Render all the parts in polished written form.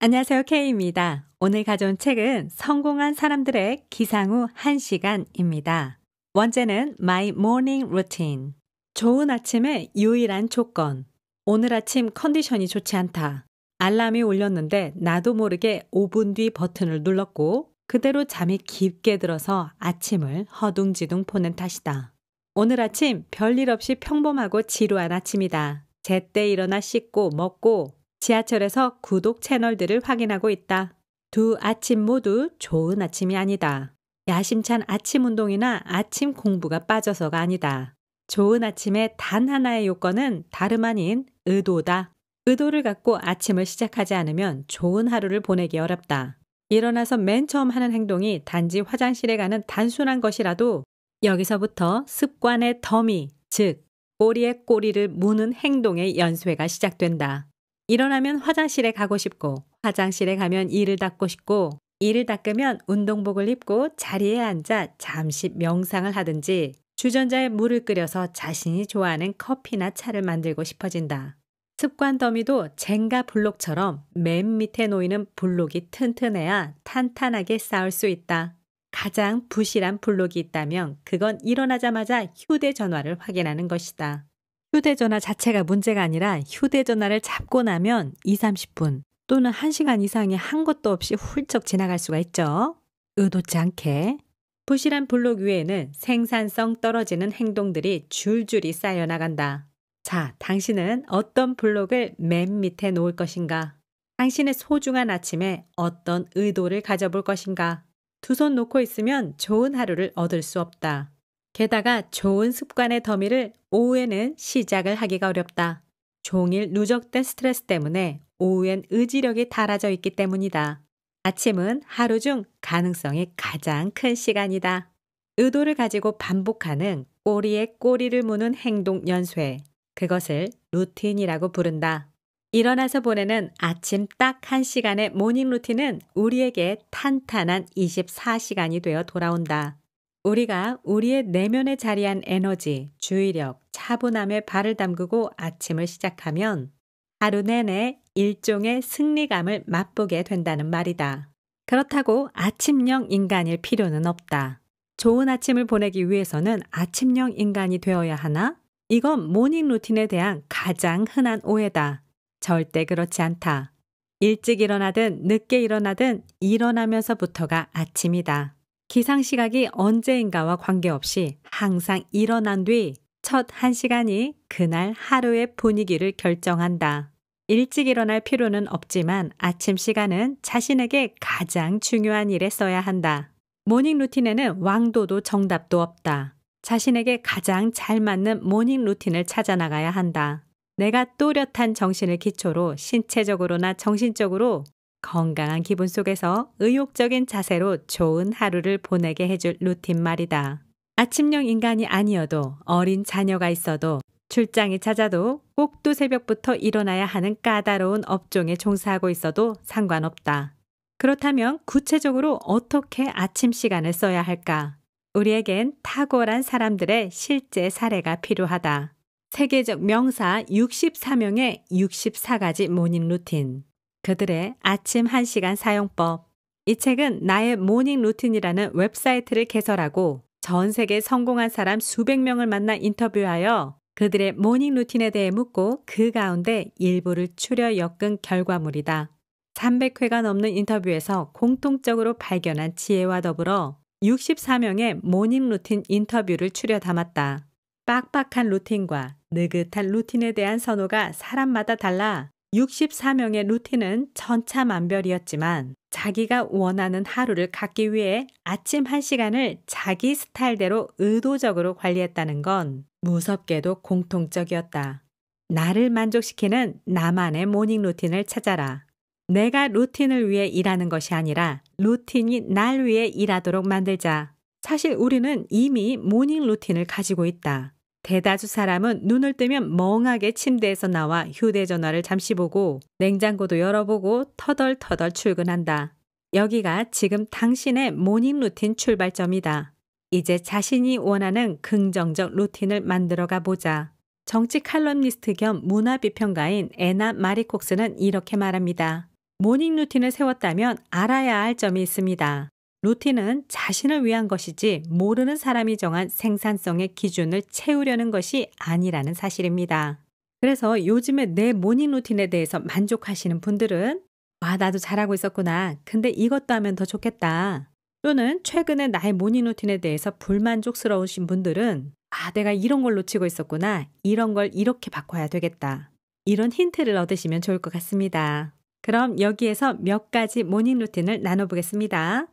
안녕하세요. K입니다. 오늘 가져온 책은 성공한 사람들의 기상 후 1시간입니다. 원제는 My Morning Routine. 좋은 아침의 유일한 조건. 오늘 아침 컨디션이 좋지 않다. 알람이 울렸는데 나도 모르게 5분 뒤 버튼을 눌렀고 그대로 잠이 깊게 들어서 아침을 허둥지둥 보낸 탓이다. 오늘 아침 별일 없이 평범하고 지루한 아침이다. 제때 일어나 씻고 먹고 지하철에서 구독 채널들을 확인하고 있다. 두 아침 모두 좋은 아침이 아니다. 야심찬 아침 운동이나 아침 공부가 빠져서가 아니다. 좋은 아침의 단 하나의 요건은 다름 아닌 의도다. 의도를 갖고 아침을 시작하지 않으면 좋은 하루를 보내기 어렵다. 일어나서 맨 처음 하는 행동이 단지 화장실에 가는 단순한 것이라도 여기서부터 습관의 더미, 즉 꼬리에 꼬리를 무는 행동의 연쇄가 시작된다. 일어나면 화장실에 가고 싶고 화장실에 가면 이를 닦고 싶고 이를 닦으면 운동복을 입고 자리에 앉아 잠시 명상을 하든지 주전자에 물을 끓여서 자신이 좋아하는 커피나 차를 만들고 싶어진다. 습관 더미도 젠가 블록처럼 맨 밑에 놓이는 블록이 튼튼해야 탄탄하게 쌓을 수 있다. 가장 부실한 블록이 있다면 그건 일어나자마자 휴대전화를 확인하는 것이다. 휴대전화 자체가 문제가 아니라 휴대전화를 잡고 나면 20-30분 또는 1시간 이상이 한 것도 없이 훌쩍 지나갈 수가 있죠. 의도치 않게. 부실한 블록 위에는 생산성 떨어지는 행동들이 줄줄이 쌓여나간다. 자, 당신은 어떤 블록을 맨 밑에 놓을 것인가? 당신의 소중한 아침에 어떤 의도를 가져볼 것인가? 두 손 놓고 있으면 좋은 하루를 얻을 수 없다. 게다가 좋은 습관의 더미를 오후에는 시작을 하기가 어렵다. 종일 누적된 스트레스 때문에 오후엔 의지력이 닳아져 있기 때문이다. 아침은 하루 중 가능성이 가장 큰 시간이다. 의도를 가지고 반복하는 꼬리에 꼬리를 무는 행동 연쇄. 그것을 루틴이라고 부른다. 일어나서 보내는 아침 딱 1시간의 모닝 루틴은 우리에게 탄탄한 24시간이 되어 돌아온다. 우리가 우리의 내면에 자리한 에너지, 주의력, 차분함에 발을 담그고 아침을 시작하면 하루 내내 일종의 승리감을 맛보게 된다는 말이다. 그렇다고 아침형 인간일 필요는 없다. 좋은 아침을 보내기 위해서는 아침형 인간이 되어야 하나? 이건 모닝 루틴에 대한 가장 흔한 오해다. 절대 그렇지 않다. 일찍 일어나든 늦게 일어나든 일어나면서부터가 아침이다. 기상시각이 언제인가와 관계없이 항상 일어난 뒤 첫 1시간이 그날 하루의 분위기를 결정한다. 일찍 일어날 필요는 없지만 아침 시간은 자신에게 가장 중요한 일에 써야 한다. 모닝 루틴에는 왕도도 정답도 없다. 자신에게 가장 잘 맞는 모닝 루틴을 찾아 나가야 한다. 내가 또렷한 정신을 기초로 신체적으로나 정신적으로 건강한 기분 속에서 의욕적인 자세로 좋은 하루를 보내게 해줄 루틴 말이다. 아침형 인간이 아니어도 어린 자녀가 있어도 출장이 잦아도 꼭두 새벽부터 일어나야 하는 까다로운 업종에 종사하고 있어도 상관없다. 그렇다면 구체적으로 어떻게 아침 시간을 써야 할까? 우리에겐 탁월한 사람들의 실제 사례가 필요하다. 세계적 명사 64명의 64가지 모닝 루틴. 그들의 아침 1시간 사용법. 이 책은 나의 모닝 루틴이라는 웹사이트를 개설하고 전 세계 성공한 사람 수백 명을 만나 인터뷰하여 그들의 모닝 루틴에 대해 묻고 그 가운데 일부를 추려 엮은 결과물이다. 300회가 넘는 인터뷰에서 공통적으로 발견한 지혜와 더불어 64명의 모닝 루틴 인터뷰를 추려 담았다. 빡빡한 루틴과 느긋한 루틴에 대한 선호가 사람마다 달라 64명의 루틴은 천차만별이었지만 자기가 원하는 하루를 갖기 위해 아침 1시간을 자기 스타일대로 의도적으로 관리했다는 건 무섭게도 공통적이었다. 나를 만족시키는 나만의 모닝 루틴을 찾아라. 내가 루틴을 위해 일하는 것이 아니라 루틴이 날 위해 일하도록 만들자. 사실 우리는 이미 모닝 루틴을 가지고 있다. 대다수 사람은 눈을 뜨면 멍하게 침대에서 나와 휴대전화를 잠시 보고 냉장고도 열어보고 터덜터덜 출근한다. 여기가 지금 당신의 모닝 루틴 출발점이다. 이제 자신이 원하는 긍정적 루틴을 만들어가 보자. 정치 칼럼니스트 겸 문화비평가인 애나 마리콕스는 이렇게 말합니다. 모닝 루틴을 세웠다면 알아야 할 점이 있습니다. 루틴은 자신을 위한 것이지 모르는 사람이 정한 생산성의 기준을 채우려는 것이 아니라는 사실입니다. 그래서 요즘에 내 모닝 루틴에 대해서 만족하시는 분들은 나도 잘하고 있었구나. 근데 이것도 하면 더 좋겠다. 또는 최근에 나의 모닝 루틴에 대해서 불만족스러우신 분들은 내가 이런 걸 놓치고 있었구나. 이런 걸 이렇게 바꿔야 되겠다. 이런 힌트를 얻으시면 좋을 것 같습니다. 그럼 여기에서 몇 가지 모닝 루틴을 나눠보겠습니다.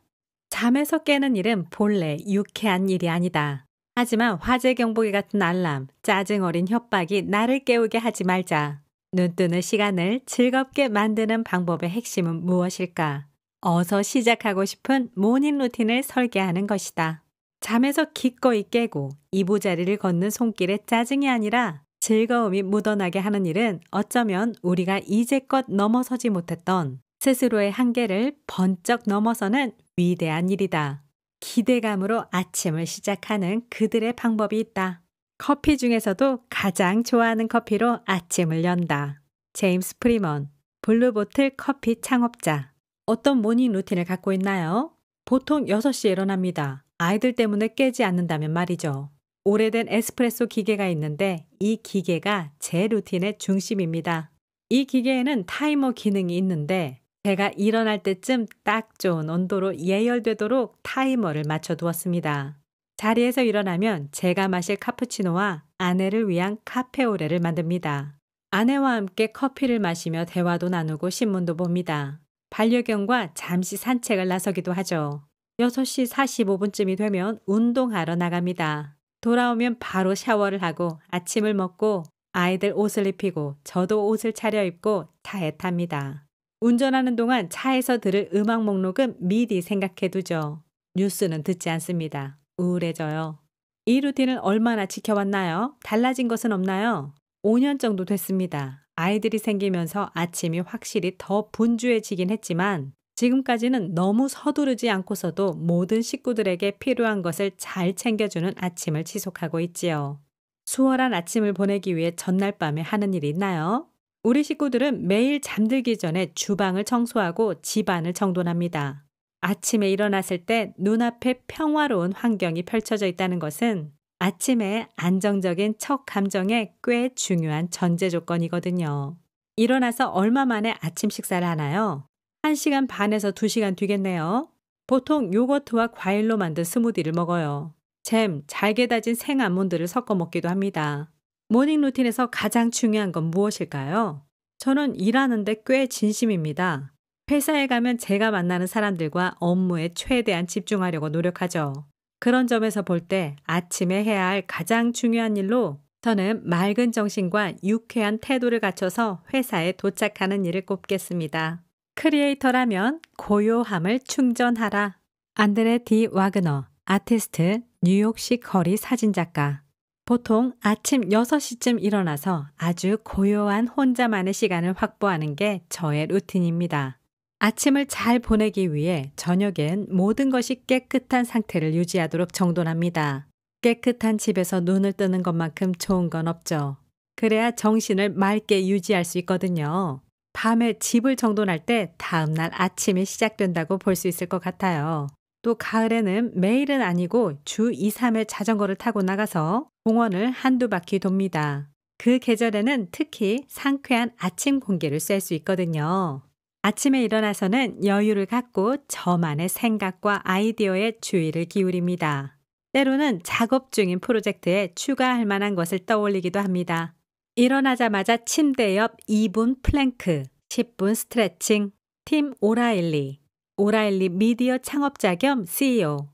잠에서 깨는 일은 본래 유쾌한 일이 아니다. 하지만 화재 경보기 같은 알람, 짜증 어린 협박이 나를 깨우게 하지 말자. 눈 뜨는 시간을 즐겁게 만드는 방법의 핵심은 무엇일까? 어서 시작하고 싶은 모닝 루틴을 설계하는 것이다. 잠에서 기꺼이 깨고 이부자리를 걷는 손길에 짜증이 아니라 즐거움이 묻어나게 하는 일은 어쩌면 우리가 이제껏 넘어서지 못했던 스스로의 한계를 번쩍 넘어서는 위대한 일이다. 기대감으로 아침을 시작하는 그들의 방법이 있다. 커피 중에서도 가장 좋아하는 커피로 아침을 연다. 제임스 프리먼, 블루보틀 커피 창업자. 어떤 모닝 루틴을 갖고 있나요? 보통 6시에 일어납니다. 아이들 때문에 깨지 않는다면 말이죠. 오래된 에스프레소 기계가 있는데 이 기계가 제 루틴의 중심입니다. 이 기계에는 타이머 기능이 있는데 제가 일어날 때쯤 딱 좋은 온도로 예열되도록 타이머를 맞춰 두었습니다. 자리에서 일어나면 제가 마실 카푸치노와 아내를 위한 카페오레를 만듭니다. 아내와 함께 커피를 마시며 대화도 나누고 신문도 봅니다. 반려견과 잠시 산책을 나서기도 하죠. 6시 45분쯤이 되면 운동하러 나갑니다. 돌아오면 바로 샤워를 하고 아침을 먹고 아이들 옷을 입히고 저도 옷을 차려입고 차에 탑니다. 운전하는 동안 차에서 들을 음악 목록은 미리 생각해두죠. 뉴스는 듣지 않습니다. 우울해져요. 이 루틴을 얼마나 지켜왔나요? 달라진 것은 없나요? 5년 정도 됐습니다. 아이들이 생기면서 아침이 확실히 더 분주해지긴 했지만 지금까지는 너무 서두르지 않고서도 모든 식구들에게 필요한 것을 잘 챙겨주는 아침을 지속하고 있지요. 수월한 아침을 보내기 위해 전날 밤에 하는 일이 있나요? 우리 식구들은 매일 잠들기 전에 주방을 청소하고 집안을 정돈합니다. 아침에 일어났을 때 눈앞에 평화로운 환경이 펼쳐져 있다는 것은 아침에 안정적인 첫 감정에 꽤 중요한 전제 조건이거든요. 일어나서 얼마 만에 아침 식사를 하나요? 1시간 반에서 2시간 뒤겠네요. 보통 요거트와 과일로 만든 스무디를 먹어요. 잼, 잘게 다진 생아몬드를 섞어 먹기도 합니다. 모닝 루틴에서 가장 중요한 건 무엇일까요? 저는 일하는데 꽤 진심입니다. 회사에 가면 제가 만나는 사람들과 업무에 최대한 집중하려고 노력하죠. 그런 점에서 볼 때 아침에 해야 할 가장 중요한 일로 저는 맑은 정신과 유쾌한 태도를 갖춰서 회사에 도착하는 일을 꼽겠습니다. 크리에이터라면 고요함을 충전하라. 안드레 디 와그너, 아티스트, 뉴욕시 거리 사진작가. 보통 아침 6시쯤 일어나서 아주 고요한 혼자만의 시간을 확보하는 게 저의 루틴입니다. 아침을 잘 보내기 위해 저녁엔 모든 것이 깨끗한 상태를 유지하도록 정돈합니다. 깨끗한 집에서 눈을 뜨는 것만큼 좋은 건 없죠. 그래야 정신을 맑게 유지할 수 있거든요. 밤에 집을 정돈할 때 다음날 아침이 시작된다고 볼 수 있을 것 같아요. 또 가을에는 매일은 아니고 주 2, 3회 자전거를 타고 나가서 공원을 한두 바퀴 돕니다. 그 계절에는 특히 상쾌한 아침 공기를 쐴 수 있거든요. 아침에 일어나서는 여유를 갖고 저만의 생각과 아이디어에 주의를 기울입니다. 때로는 작업 중인 프로젝트에 추가할 만한 것을 떠올리기도 합니다. 일어나자마자 침대 옆 2분 플랭크, 10분 스트레칭, 팀 오라일리 미디어 창업자 겸 CEO.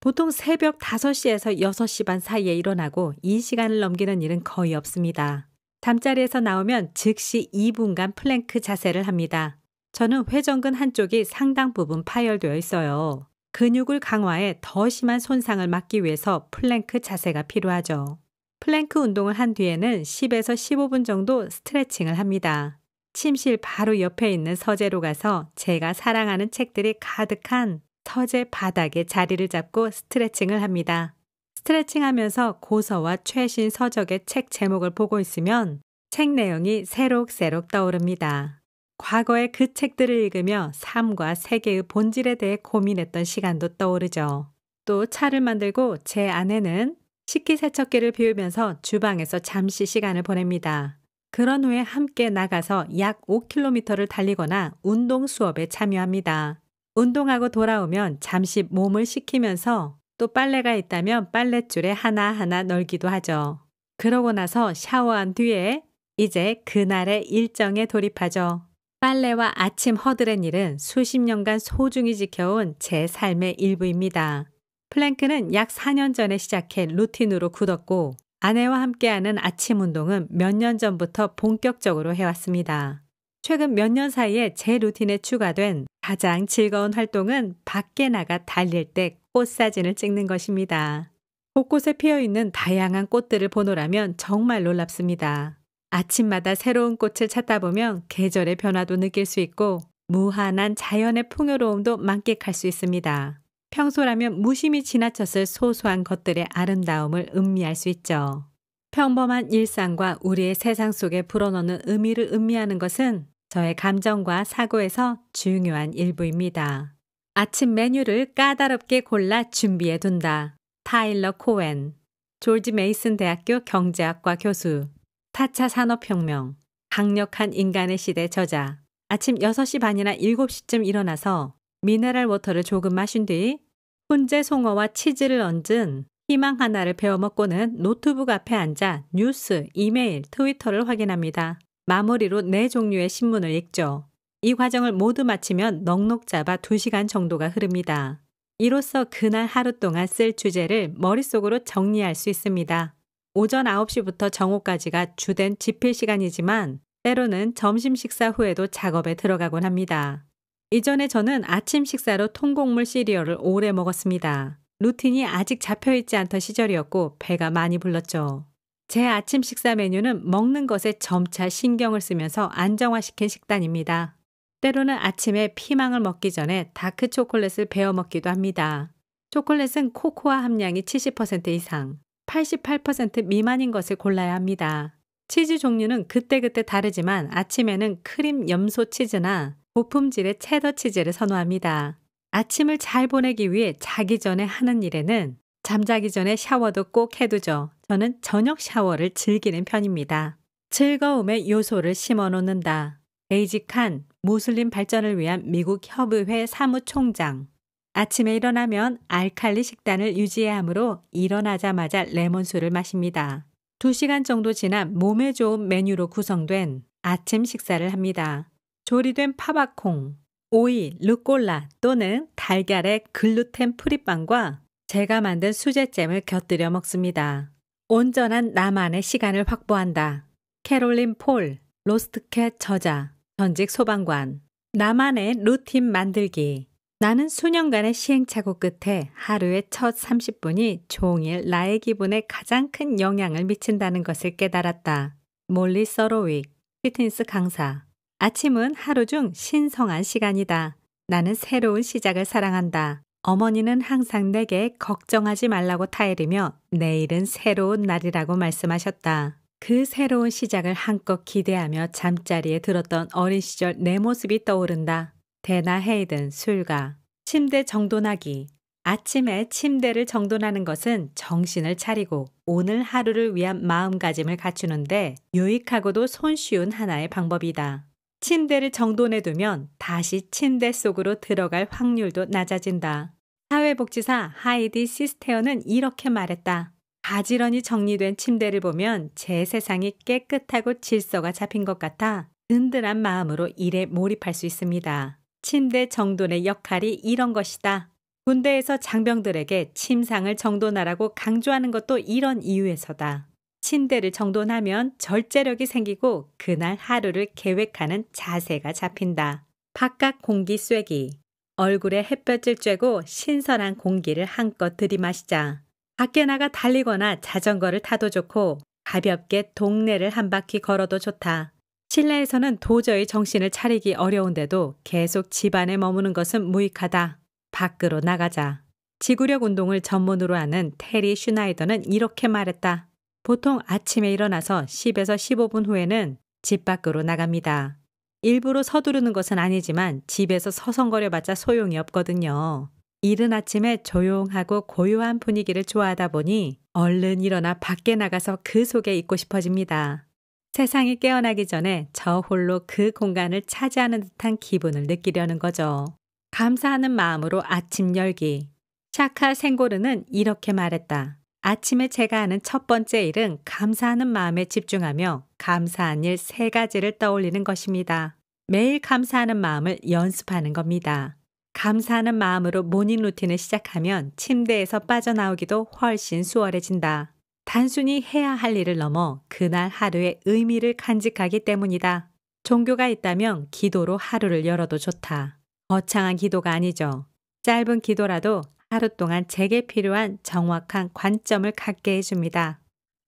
보통 새벽 5시에서 6시 반 사이에 일어나고 이 시간을 넘기는 일은 거의 없습니다. 잠자리에서 나오면 즉시 2분간 플랭크 자세를 합니다. 저는 회전근 한쪽이 상당 부분 파열되어 있어요. 근육을 강화해 더 심한 손상을 막기 위해서 플랭크 자세가 필요하죠. 플랭크 운동을 한 뒤에는 10에서 15분 정도 스트레칭을 합니다. 침실 바로 옆에 있는 서재로 가서 제가 사랑하는 책들이 가득한 서재 바닥에 자리를 잡고 스트레칭을 합니다. 스트레칭하면서 고서와 최신 서적의 책 제목을 보고 있으면 책 내용이 새록새록 떠오릅니다. 과거의 그 책들을 읽으며 삶과 세계의 본질에 대해 고민했던 시간도 떠오르죠. 또 차를 만들고 제 아내는 식기세척기를 비우면서 주방에서 잠시 시간을 보냅니다. 그런 후에 함께 나가서 약 5km를 달리거나 운동 수업에 참여합니다. 운동하고 돌아오면 잠시 몸을 식히면서 또 빨래가 있다면 빨랫줄에 하나하나 널기도 하죠. 그러고 나서 샤워한 뒤에 이제 그날의 일정에 돌입하죠. 빨래와 아침 허드렛 일은 수십 년간 소중히 지켜온 제 삶의 일부입니다. 플랭크는 약 4년 전에 시작해 루틴으로 굳었고 아내와 함께하는 아침 운동은 몇 년 전부터 본격적으로 해왔습니다. 최근 몇 년 사이에 제 루틴에 추가된 가장 즐거운 활동은 밖에 나가 달릴 때 꽃사진을 찍는 것입니다. 곳곳에 피어있는 다양한 꽃들을 보노라면 정말 놀랍습니다. 아침마다 새로운 꽃을 찾다 보면 계절의 변화도 느낄 수 있고 무한한 자연의 풍요로움도 만끽할 수 있습니다. 평소라면 무심히 지나쳤을 소소한 것들의 아름다움을 음미할 수 있죠. 평범한 일상과 우리의 세상 속에 불어넣는 의미를 음미하는 것은 저의 감정과 사고에서 중요한 일부입니다. 아침 메뉴를 까다롭게 골라 준비해 둔다. 타일러 코엔, 조지 메이슨 대학교 경제학과 교수, 타차 산업혁명, 강력한 인간의 시대 저자. 아침 6시 반이나 7시쯤 일어나서 미네랄 워터를 조금 마신 뒤 훈제 송어와 치즈를 얹은 희망 하나를 베어 먹고는 노트북 앞에 앉아 뉴스, 이메일, 트위터를 확인합니다. 마무리로 4종류의 신문을 읽죠. 이 과정을 모두 마치면 넉넉 잡아 2시간 정도가 흐릅니다. 이로써 그날 하루 동안 쓸 주제를 머릿속으로 정리할 수 있습니다. 오전 9시부터 정오까지가 주된 집필 시간이지만 때로는 점심 식사 후에도 작업에 들어가곤 합니다. 이전에 저는 아침 식사로 통곡물 시리얼을 오래 먹었습니다. 루틴이 아직 잡혀있지 않던 시절이었고 배가 많이 불렀죠. 제 아침 식사 메뉴는 먹는 것에 점차 신경을 쓰면서 안정화시킨 식단입니다. 때로는 아침에 피망을 먹기 전에 다크 초콜릿을 베어 먹기도 합니다. 초콜릿은 코코아 함량이 70% 이상, 88% 미만인 것을 골라야 합니다. 치즈 종류는 그때그때 다르지만 아침에는 크림 염소 치즈나 고품질의 체더 치즈를 선호합니다. 아침을 잘 보내기 위해 자기 전에 하는 일에는 잠자기 전에 샤워도 꼭 해두죠. 저는 저녁 샤워를 즐기는 편입니다. 즐거움의 요소를 심어 놓는다. 데이지 칸, 무슬림 발전을 위한 미국 협의회 사무총장. 아침에 일어나면 알칼리 식단을 유지해야 하므로 일어나자마자 레몬수를 마십니다. 2시간 정도 지나 몸에 좋은 메뉴로 구성된 아침 식사를 합니다. 조리된 파바콩, 오이, 루꼴라 또는 달걀의 글루텐 프리빵과 제가 만든 수제잼을 곁들여 먹습니다. 온전한 나만의 시간을 확보한다. 캐롤린 폴, 로스트캣 저자, 전직 소방관. 나만의 루틴 만들기. 나는 수년간의 시행착오 끝에 하루의 첫 30분이 종일 나의 기분에 가장 큰 영향을 미친다는 것을 깨달았다. 몰리 서로윅, 피트니스 강사. 아침은 하루 중 신성한 시간이다. 나는 새로운 시작을 사랑한다. 어머니는 항상 내게 걱정하지 말라고 타이르며 내일은 새로운 날이라고 말씀하셨다. 그 새로운 시작을 한껏 기대하며 잠자리에 들었던 어린 시절 내 모습이 떠오른다. 데나 헤이든 술가. 침대 정돈하기. 아침에 침대를 정돈하는 것은 정신을 차리고 오늘 하루를 위한 마음가짐을 갖추는데 유익하고도 손쉬운 하나의 방법이다. 침대를 정돈해두면 다시 침대 속으로 들어갈 확률도 낮아진다. 사회복지사 하이디 시스테어는 이렇게 말했다. 가지런히 정리된 침대를 보면 제 세상이 깨끗하고 질서가 잡힌 것 같아 든든한 마음으로 일에 몰입할 수 있습니다. 침대 정돈의 역할이 이런 것이다. 군대에서 장병들에게 침상을 정돈하라고 강조하는 것도 이런 이유에서다. 침대를 정돈하면 절제력이 생기고 그날 하루를 계획하는 자세가 잡힌다. 바깥 공기 쐬기. 얼굴에 햇볕을 쬐고 신선한 공기를 한껏 들이마시자. 밖에 나가 달리거나 자전거를 타도 좋고 가볍게 동네를 한 바퀴 걸어도 좋다. 실내에서는 도저히 정신을 차리기 어려운데도 계속 집안에 머무는 것은 무익하다. 밖으로 나가자. 지구력 운동을 전문으로 하는 테리 슈나이더는 이렇게 말했다. 보통 아침에 일어나서 10에서 15분 후에는 집 밖으로 나갑니다. 일부러 서두르는 것은 아니지만 집에서 서성거려봤자 소용이 없거든요. 이른 아침에 조용하고 고요한 분위기를 좋아하다 보니 얼른 일어나 밖에 나가서 그 속에 있고 싶어집니다. 세상이 깨어나기 전에 저 홀로 그 공간을 차지하는 듯한 기분을 느끼려는 거죠. 감사하는 마음으로 아침 열기. 샤카 생고르는 이렇게 말했다. 아침에 제가 하는 첫 번째 일은 감사하는 마음에 집중하며 감사한 일 3가지를 떠올리는 것입니다. 매일 감사하는 마음을 연습하는 겁니다. 감사하는 마음으로 모닝 루틴을 시작하면 침대에서 빠져나오기도 훨씬 수월해진다. 단순히 해야 할 일을 넘어 그날 하루의 의미를 간직하기 때문이다. 종교가 있다면 기도로 하루를 열어도 좋다. 거창한 기도가 아니죠. 짧은 기도라도 하루 동안 제게 필요한 정확한 관점을 갖게 해줍니다.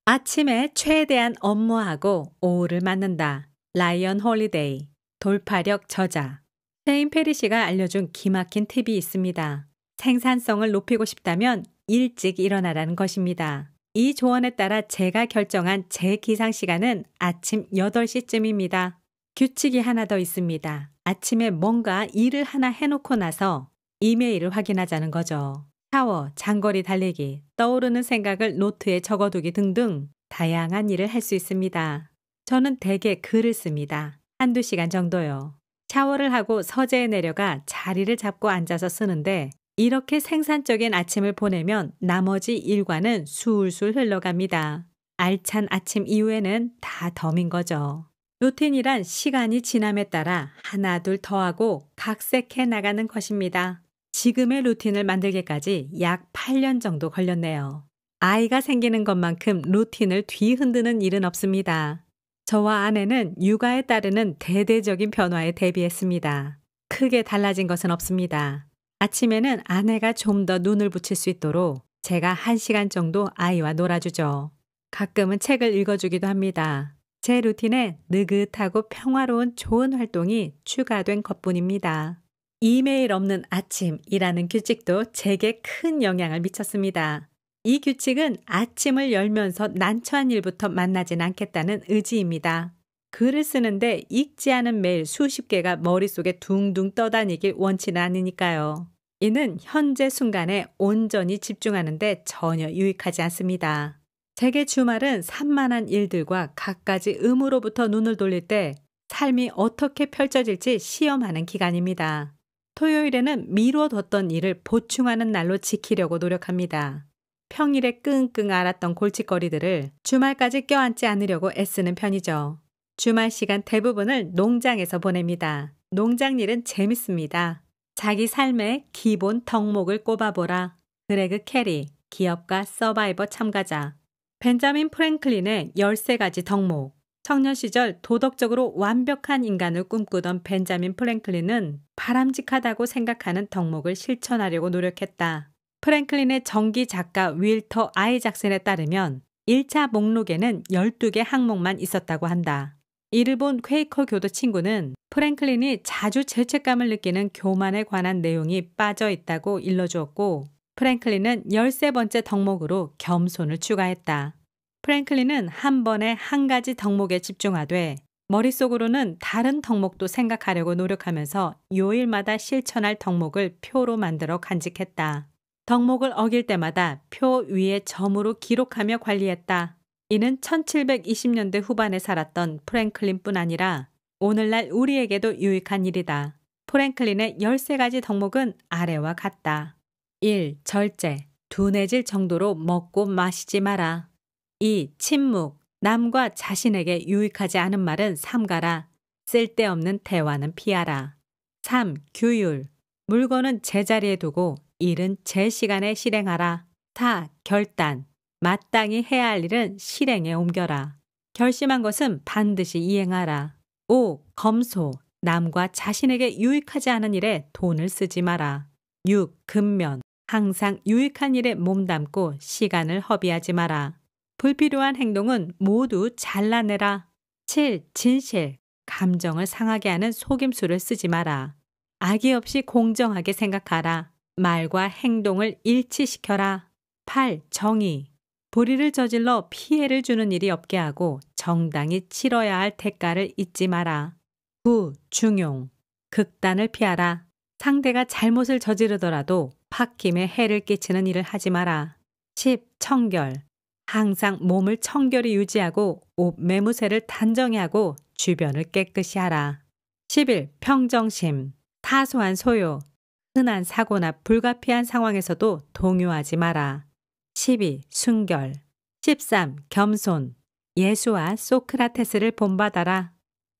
아침에 최대한 업무하고 오후를 맞는다. 라이언 홀리데이. 돌파력 저자. 셰인 페리시가 알려준 기막힌 팁이 있습니다. 생산성을 높이고 싶다면 일찍 일어나라는 것입니다. 이 조언에 따라 제가 결정한 제 기상 시간은 아침 8시쯤입니다. 규칙이 하나 더 있습니다. 아침에 뭔가 일을 하나 해놓고 나서 이메일을 확인하자는 거죠. 샤워, 장거리 달리기, 떠오르는 생각을 노트에 적어두기 등등 다양한 일을 할 수 있습니다. 저는 대개 글을 씁니다. 1~2시간 정도요. 샤워를 하고 서재에 내려가 자리를 잡고 앉아서 쓰는데 이렇게 생산적인 아침을 보내면 나머지 일과는 술술 흘러갑니다. 알찬 아침 이후에는 다 덤인 거죠. 루틴이란 시간이 지남에 따라 하나 둘 더하고 각색해 나가는 것입니다. 지금의 루틴을 만들기까지 약 8년 정도 걸렸네요. 아이가 생기는 것만큼 루틴을 뒤흔드는 일은 없습니다. 저와 아내는 육아에 따르는 대대적인 변화에 대비했습니다. 크게 달라진 것은 없습니다. 아침에는 아내가 좀 더 눈을 붙일 수 있도록 제가 1시간 정도 아이와 놀아주죠. 가끔은 책을 읽어주기도 합니다. 제 루틴에 느긋하고 평화로운 좋은 활동이 추가된 것뿐입니다. 이메일 없는 아침이라는 규칙도 제게 큰 영향을 미쳤습니다. 이 규칙은 아침을 열면서 난처한 일부터 만나진 않겠다는 의지입니다. 글을 쓰는데 읽지 않은 메일 수십 개가 머릿속에 둥둥 떠다니길 원치는 않으니까요. 이는 현재 순간에 온전히 집중하는데 전혀 유익하지 않습니다. 제게 주말은 산만한 일들과 갖가지 의무로부터 눈을 돌릴 때 삶이 어떻게 펼쳐질지 시험하는 기간입니다. 토요일에는 미뤄뒀던 일을 보충하는 날로 지키려고 노력합니다. 평일에 끙끙 앓았던 골칫거리들을 주말까지 껴안지 않으려고 애쓰는 편이죠. 주말 시간 대부분을 농장에서 보냅니다. 농장 일은 재밌습니다. 자기 삶의 기본 덕목을 꼽아보라. 그레그 캐리, 기업가 서바이버 참가자. 벤자민 프랭클린의 13가지 덕목. 청년 시절 도덕적으로 완벽한 인간을 꿈꾸던 벤자민 프랭클린은 바람직하다고 생각하는 덕목을 실천하려고 노력했다. 프랭클린의 정기 작가 윌터 아이작슨에 따르면 1차 목록에는 12개 항목만 있었다고 한다. 이를 본 퀘이커 교도 친구는 프랭클린이 자주 죄책감을 느끼는 교만에 관한 내용이 빠져 있다고 일러주었고 프랭클린은 13번째 덕목으로 겸손을 추가했다. 프랭클린은 한 번에 한 가지 덕목에 집중하되 머릿속으로는 다른 덕목도 생각하려고 노력하면서 요일마다 실천할 덕목을 표로 만들어 간직했다. 덕목을 어길 때마다 표 위에 점으로 기록하며 관리했다. 이는 1720년대 후반에 살았던 프랭클린뿐 아니라 오늘날 우리에게도 유익한 일이다. 프랭클린의 13가지 덕목은 아래와 같다. 1. 절제. 둔해질 정도로 먹고 마시지 마라. 2. 침묵. 남과 자신에게 유익하지 않은 말은 삼가라. 쓸데없는 대화는 피하라. 3. 규율. 물건은 제자리에 두고 일은 제 시간에 실행하라. 4. 결단. 마땅히 해야 할 일은 실행에 옮겨라. 결심한 것은 반드시 이행하라. 5. 검소. 남과 자신에게 유익하지 않은 일에 돈을 쓰지 마라. 6. 근면. 항상 유익한 일에 몸담고 시간을 허비하지 마라. 불필요한 행동은 모두 잘라내라. 7. 진실. 감정을 상하게 하는 속임수를 쓰지 마라. 악의 없이 공정하게 생각하라. 말과 행동을 일치시켜라. 8. 정의. 불의를 저질러 피해를 주는 일이 없게 하고 정당히 치러야 할 대가를 잊지 마라. 중용. 극단을 피하라. 상대가 잘못을 저지르더라도 홧김에 해를 끼치는 일을 하지 마라. 10. 청결. 항상 몸을 청결히 유지하고 옷 매무새를 단정히 하고 주변을 깨끗이 하라. 11. 평정심. 사소한 소요. 흔한 사고나 불가피한 상황에서도 동요하지 마라. 12. 순결. 13. 겸손. 예수와 소크라테스를 본받아라.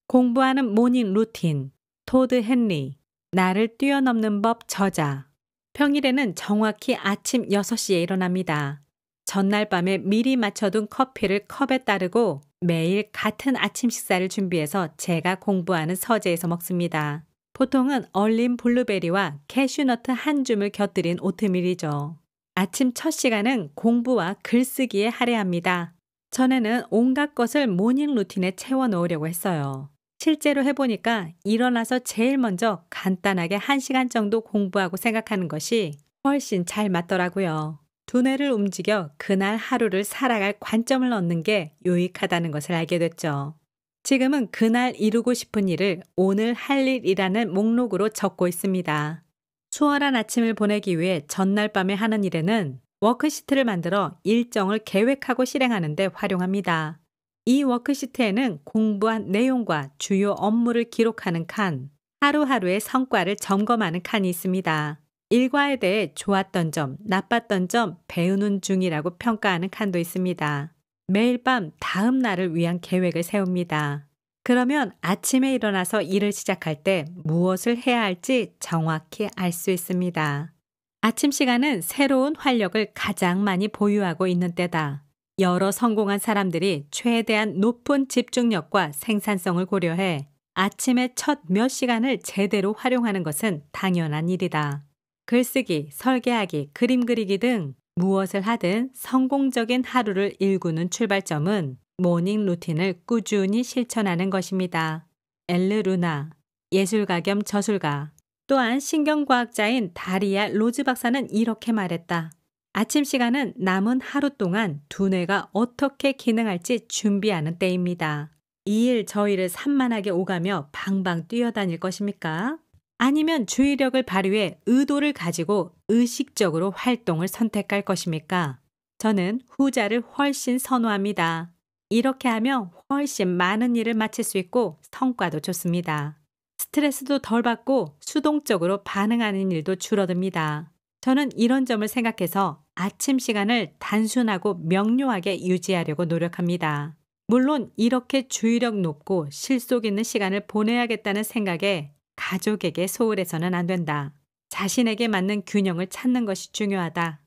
공부하는 모닝 루틴. 토드 헨리. 나를 뛰어넘는 법 저자. 평일에는 정확히 아침 6시에 일어납니다. 전날 밤에 미리 맞춰둔 커피를 컵에 따르고 매일 같은 아침 식사를 준비해서 제가 공부하는 서재에서 먹습니다. 보통은 얼린 블루베리와 캐슈너트 한 줌을 곁들인 오트밀이죠. 아침 첫 시간은 공부와 글쓰기에 할애합니다. 전에는 온갖 것을 모닝 루틴에 채워 넣으려고 했어요. 실제로 해보니까 일어나서 제일 먼저 간단하게 1시간 정도 공부하고 생각하는 것이 훨씬 잘 맞더라고요. 두뇌를 움직여 그날 하루를 살아갈 관점을 얻는 게 유익하다는 것을 알게 됐죠. 지금은 그날 이루고 싶은 일을 오늘 할 일이라는 목록으로 적고 있습니다. 수월한 아침을 보내기 위해 전날 밤에 하는 일에는 워크시트를 만들어 일정을 계획하고 실행하는 데 활용합니다. 이 워크시트에는 공부한 내용과 주요 업무를 기록하는 칸, 하루하루의 성과를 점검하는 칸이 있습니다. 일과에 대해 좋았던 점, 나빴던 점, 배우는 중이라고 평가하는 칸도 있습니다. 매일 밤 다음 날을 위한 계획을 세웁니다. 그러면 아침에 일어나서 일을 시작할 때 무엇을 해야 할지 정확히 알 수 있습니다. 아침 시간은 새로운 활력을 가장 많이 보유하고 있는 때다. 여러 성공한 사람들이 최대한 높은 집중력과 생산성을 고려해 아침의 첫 몇 시간을 제대로 활용하는 것은 당연한 일이다. 글쓰기, 설계하기, 그림 그리기 등 무엇을 하든 성공적인 하루를 일구는 출발점은 모닝 루틴을 꾸준히 실천하는 것입니다. 엘르 루나, 예술가 겸 저술가, 또한 신경과학자인 다리아 로즈 박사는 이렇게 말했다. 아침 시간은 남은 하루 동안 두뇌가 어떻게 기능할지 준비하는 때입니다. 이 일 저 일을 산만하게 오가며 방방 뛰어다닐 것입니까? 아니면 주의력을 발휘해 의도를 가지고 의식적으로 활동을 선택할 것입니까? 저는 후자를 훨씬 선호합니다. 이렇게 하면 훨씬 많은 일을 마칠 수 있고 성과도 좋습니다. 스트레스도 덜 받고 수동적으로 반응하는 일도 줄어듭니다. 저는 이런 점을 생각해서 아침 시간을 단순하고 명료하게 유지하려고 노력합니다. 물론 이렇게 주의력 높고 실속 있는 시간을 보내야겠다는 생각에 가족에게 소홀해서는 안 된다. 자신에게 맞는 균형을 찾는 것이 중요하다.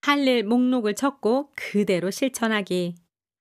할 일 목록을 적고 그대로 실천하기.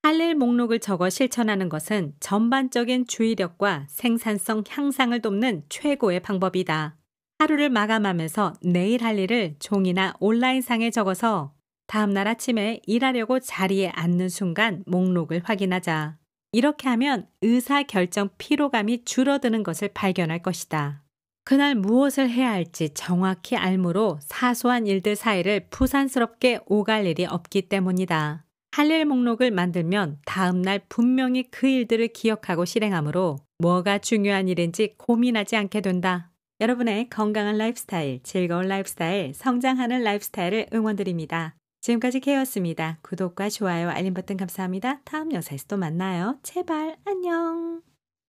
할 일 목록을 적어 실천하는 것은 전반적인 주의력과 생산성 향상을 돕는 최고의 방법이다. 하루를 마감하면서 내일 할 일을 종이나 온라인상에 적어서 다음날 아침에 일하려고 자리에 앉는 순간 목록을 확인하자. 이렇게 하면 의사결정 피로감이 줄어드는 것을 발견할 것이다. 그날 무엇을 해야 할지 정확히 알므로 사소한 일들 사이를 부산스럽게 오갈 일이 없기 때문이다. 할 일 목록을 만들면 다음날 분명히 그 일들을 기억하고 실행하므로 뭐가 중요한 일인지 고민하지 않게 된다. 여러분의 건강한 라이프스타일, 즐거운 라이프스타일, 성장하는 라이프스타일을 응원드립니다. 지금까지 케이였습니다. 구독과 좋아요, 알림 버튼 감사합니다. 다음 영상에서 또 만나요. 제발 안녕.